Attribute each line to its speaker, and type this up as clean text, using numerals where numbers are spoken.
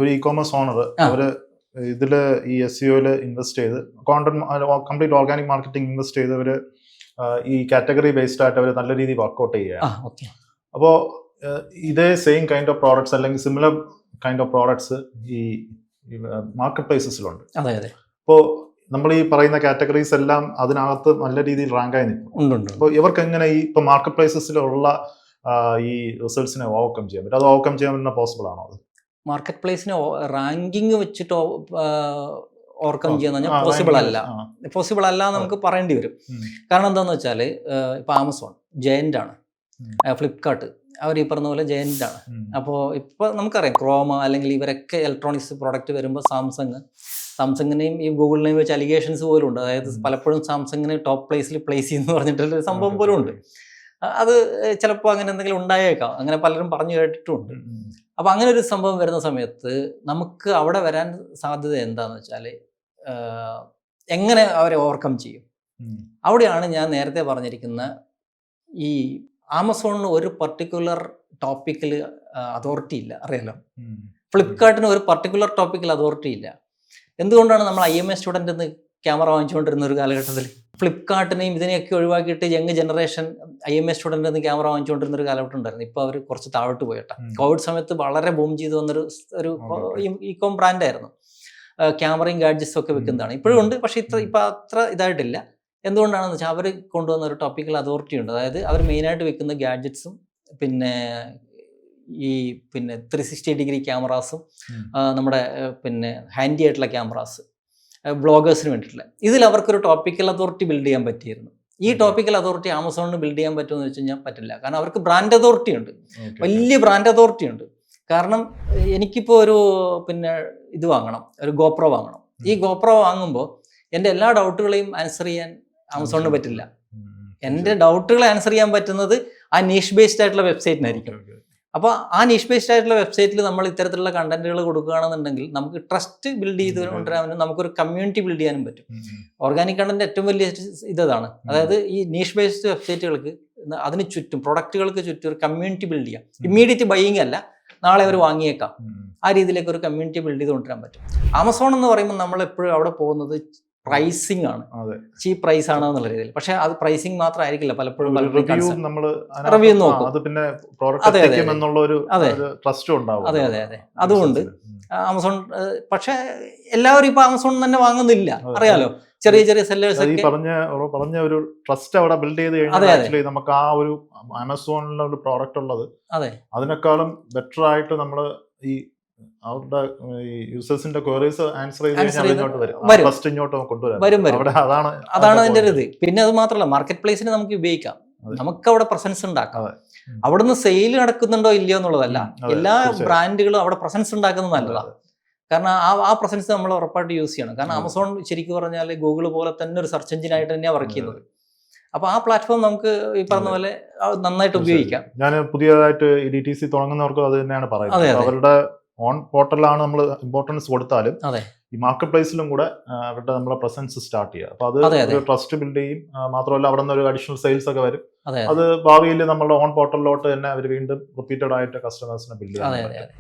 Speaker 1: ഒരു E commerce owner അവര് ഇതില് ഈ SEO ഇൻവെസ്റ്റ് ചെയ്ത് കംപ്ലീറ്റ് ഓർഗാനിക് മാർക്കറ്റിംഗ് ഇൻവെസ്റ്റ് ചെയ്ത് അവര് ഈ കാറ്റഗറി ബേസ്ഡ് ആയിട്ട് അവർ നല്ല രീതിയിൽ വർക്ക്ഔട്ട് ചെയ്യുകയാണ്. അപ്പോൾ ഇതേ സെയിം കൈൻഡ് ഓഫ് പ്രോഡക്ട്സ് അല്ലെങ്കിൽ സിമിലർ കൈൻഡ് ഓഫ് പ്രോഡക്ട്സ് ഈ മാർക്കറ്റ് പ്ലേസസിലുണ്ട്. അപ്പോൾ നമ്മൾ ഈ പറയുന്ന കാറ്റഗറീസ് എല്ലാം അതിനകത്ത് നല്ല രീതിയിൽ റാങ്കായി നിൽക്കും. അപ്പോൾ ഇവർക്ക് എങ്ങനെ ഈ ഇപ്പൊ മാർക്കറ്റ് പ്ലേസസിലുള്ള ഈ റിസൾട്ട്സിനെ ഓവർകം ചെയ്യാൻ പറ്റും? അത് ഓവർകം ചെയ്യാൻ പറ്റുന്ന പോസിബിൾ ആണോ? അത്
Speaker 2: മാർക്കറ്റ് പ്ലേസിനെ റാങ്കിങ് വെച്ചിട്ട് ഓവർകം ചെയ്യാന്ന് പറഞ്ഞാൽ പോസിബിൾ അല്ല നമുക്ക് പറയേണ്ടി വരും. കാരണം എന്താന്ന് വെച്ചാൽ ഇപ്പൊ ആമസോൺ ജയന്റ് ആണ്, ഫ്ലിപ്കാർട്ട് അവർ ഈ പറഞ്ഞ പോലെ ജയന്റ് ആണ്. അപ്പോൾ ഇപ്പൊ നമുക്കറിയാം ക്രോമ അല്ലെങ്കിൽ ഇവരൊക്കെ ഇലക്ട്രോണിക്സ് പ്രോഡക്റ്റ് വരുമ്പോൾ സാംസങ്ങിനെയും ഈ ഗൂഗിളിനെയും വെച്ച് അലിഗേഷൻസ് പോലും ഉണ്ട്. അതായത് പലപ്പോഴും സാംസങ്ങിനെ ടോപ്പ് പ്ലേസിൽ പ്ലേസ് ചെയ്യുന്നു പറഞ്ഞിട്ടുള്ള സംഭവം പോലും ഉണ്ട്. അത് ചിലപ്പോൾ അങ്ങനെ എന്തെങ്കിലും ഉണ്ടായേക്കാം, അങ്ങനെ പലരും പറഞ്ഞു കേട്ടിട്ടുമുണ്ട്. അപ്പം അങ്ങനെ ഒരു സംഭവം വരുന്ന സമയത്ത് നമുക്ക് അവിടെ വരാൻ സാധ്യത എന്താണെന്ന് വെച്ചാൽ എങ്ങനെ അവരെ ഓവർകം ചെയ്യും. അവിടെയാണ് ഞാൻ നേരത്തെ പറഞ്ഞിരിക്കുന്ന ഈ ആമസോണിന് ഒരു പർട്ടിക്കുലർ ടോപ്പിക്കിൽ അതോറിറ്റി ഇല്ല, അറിയാലോ. ഫ്ലിപ്കാർട്ടിന് ഒരു പർട്ടിക്കുലർ ടോപ്പിക്കിൽ അതോറിറ്റി ഇല്ല. എന്തുകൊണ്ടാണ് നമ്മൾ IMA സ്റ്റുഡൻ്റ് എന്ന് ക്യാമറ വാങ്ങിച്ചുകൊണ്ടിരുന്ന ഒരു കാലഘട്ടത്തിൽ ഫ്ലിപ്കാർട്ടിനെയും ഇതിനെയൊക്കെ ഒഴിവാക്കിയിട്ട് യങ് ജനറേഷൻ IMA സ്റ്റുഡൻ്റ് എന്ന് ക്യാമറ വാങ്ങിച്ചുകൊണ്ടിരുന്ന ഒരു കാലഘട്ടം ഉണ്ടായിരുന്നു. ഇപ്പോൾ അവർ കുറച്ച് താഴോട്ട് പോയിട്ടാ. കോവിഡ് സമയത്ത് വളരെ ബൂം ചെയ്ത് വന്നൊരു ഇ-കോം ബ്രാൻഡായിരുന്നു. ക്യാമറയും ഗാഡ്ജറ്റ്സും ഒക്കെ വെക്കുന്നതാണ്, ഇപ്പോഴും ഉണ്ട്. പക്ഷേ ഇപ്പം അത്ര ഇതായിട്ടില്ല. എന്തുകൊണ്ടാണെന്ന് വെച്ചാൽ അവർ കൊണ്ടുവന്ന ഒരു ടോപ്പിക്കൽ അതോറിറ്റി ഉണ്ട്. അതായത് അവർ മെയിനായിട്ട് വെക്കുന്ന ഗാഡ്ജറ്റ്സും പിന്നെ 360 ഡിഗ്രി ക്യാമറാസും നമ്മുടെ ഹാൻഡി ആയിട്ടുള്ള ക്യാമറാസ് ബ്ലോഗേഴ്സിന് വേണ്ടിയിട്ടുള്ള ഇതിൽ അവർക്കൊരു ടോപ്പിക്കൽ അതോറിറ്റി ബിൽഡ് ചെയ്യാൻ പറ്റിയിരുന്നു. ഈ ടോപ്പിക്കൽ അതോറിറ്റി ആമസോണിന് ബിൽഡ് ചെയ്യാൻ പറ്റുമെന്ന് വെച്ച് കഴിഞ്ഞാൽ പറ്റില്ല. കാരണം അവർക്ക് ബ്രാൻഡ് അതോറിറ്റി ഉണ്ട്, വലിയ ബ്രാൻഡ് അതോറിറ്റി ഉണ്ട്. കാരണം എനിക്കിപ്പോൾ ഒരു ഇത് വാങ്ങണം, ഒരു ഗോപ്രോ വാങ്ങണം. ഈ ഗോപ്രോ വാങ്ങുമ്പോൾ എൻ്റെ എല്ലാ ഡൗട്ടുകളെയും ആൻസർ ചെയ്യാൻ ആമസോണിന് പറ്റില്ല. എൻ്റെ ഡൗട്ടുകളെ ആൻസർ ചെയ്യാൻ പറ്റുന്നത് ആ നീഷ് ബേസ്ഡ് ആയിട്ടുള്ള വെബ്സൈറ്റിനായിരിക്കും. അപ്പോൾ ആ നീഷ് ബേസ്ഡ് ആയിട്ടുള്ള വെബ്സൈറ്റിൽ നമ്മൾ ഇത്തരത്തിലുള്ള കണ്ടന്റുകൾ കൊടുക്കുകയാണെന്നുണ്ടെങ്കിൽ നമുക്ക് ട്രസ്റ്റ് ബിൽഡ് ചെയ്ത് കൊണ്ടുവരാനും നമുക്കൊരു കമ്മ്യൂണിറ്റി ബിൽഡ് ചെയ്യാനും പറ്റും. ഓർഗാനിക് കണ്ടന്റ് ഏറ്റവും വലിയ ഇതാണ്. അതായത് ഈ നീഷ് ബേസ്ഡ് വെബ്സൈറ്റുകൾക്ക് അതിന് ചുറ്റും പ്രൊഡക്റ്റുകൾക്ക് ചുറ്റും ഒരു കമ്മ്യൂണിറ്റി ബിൽഡ് ചെയ്യാം. ഇമ്മീഡിയറ്റ് ബൈയിങ് അല്ല, നാളെ അവർ വാങ്ങിയേക്കാം. ആ രീതിയിലേക്ക് ഒരു കമ്മ്യൂണിറ്റി ബിൽഡ് ചെയ്ത് കൊണ്ടുവരാൻ പറ്റും. ആമസോൺ എന്ന് പറയുമ്പോൾ നമ്മൾ എപ്പോഴും അവിടെ പോകുന്നത് പ്രൈസിങ് ആണ്, ചീപ്പ് പ്രൈസ് ആണ് എന്നുള്ള രീതിയിൽ. പക്ഷെ അത് പ്രൈസിങ് മാത്രം ആയിരിക്കില്ല, പലപ്പോഴും റിവ്യൂ നോക്കും. അതെ അതുകൊണ്ട് ആമസോൺ. പക്ഷെ എല്ലാവരും ഇപ്പൊ ആമസോൺ തന്നെ വാങ്ങുന്നില്ല, അറിയാലോ. ചെറിയ സെല്ലേഴ്സ്
Speaker 1: പറഞ്ഞ ഒരു ട്രസ്റ്റ് അവിടെ ബിൽഡ് ചെയ്ത് കഴിഞ്ഞാൽ നമുക്ക് ആ ഒരു ആമസോണിലുള്ള ഒരു പ്രോഡക്റ്റ് ഉള്ളത് അതിനേക്കാളും ബെറ്റർ ആയിട്ട് നമ്മൾ ഈ അവരുടെ യൂസേഴ്സിന്റെ ക്വയറീസ് ആൻസർ
Speaker 2: അതാണ് അതിന്റെ ഒരു ഇത്. പിന്നെ അത് മാത്രമല്ല, മാർക്കറ്റ് പ്ലേസിന് നമുക്ക് ഉപയോഗിക്കാം, നമുക്ക് അവിടെ പ്രസൻസ് ഉണ്ടാക്കാം. അവിടുന്ന് സെയിൽ നടക്കുന്നുണ്ടോ ഇല്ലയോ എന്നുള്ളതല്ല, എല്ലാ ബ്രാൻഡുകളും അവിടെ പ്രസൻസ് ഉണ്ടാക്കുന്നത് നല്ലതാണ്. കാരണം ആ പ്രസൻസ് നമ്മൾ ഉറപ്പായിട്ട് യൂസ് ചെയ്യണം. കാരണം ആമസോൺ ശരിക്കും പറഞ്ഞാൽ ഗൂഗിൾ പോലെ തന്നെ ഒരു സെർച്ച് എഞ്ചിൻ ആയിട്ട് തന്നെയാണ് വർക്ക് ചെയ്യുന്നത്. അപ്പൊ ആ പ്ലാറ്റ്ഫോം നമുക്ക് ഈ പറഞ്ഞ പോലെ നന്നായിട്ട് ഉപയോഗിക്കാം.
Speaker 1: ഞാൻ പുതിയതായിട്ട് DTC തുടങ്ങുന്നവർക്ക് അത് തന്നെയാണ് പറയുന്നത്. അവരുടെ ഓൺ പോർട്ടലാണ് നമ്മൾ ഇമ്പോർട്ടൻസ് കൊടുത്താലും ഈ മാർക്കറ്റ് പ്ലേസിലും കൂടെ അവരുടെ നമ്മളെ പ്രസൻസ് സ്റ്റാർട്ട് ചെയ്യുക. അപ്പൊ അത് ട്രസ്റ്റ് ബിൽഡ് ചെയ്യും. മാത്രമല്ല അവിടെ നിന്ന് ഒരു അഡീഷണൽ സെയിൽസ് ഒക്കെ വരും. അത് ഭാവിയിൽ നമ്മളുടെ ഓൺ പോർട്ടലിലോട്ട് തന്നെ അവർ വീണ്ടും റിപ്പീറ്റഡ് ആയിട്ട് കസ്റ്റമേഴ്സിനെ ബിൽഡ് ചെയ്യാം.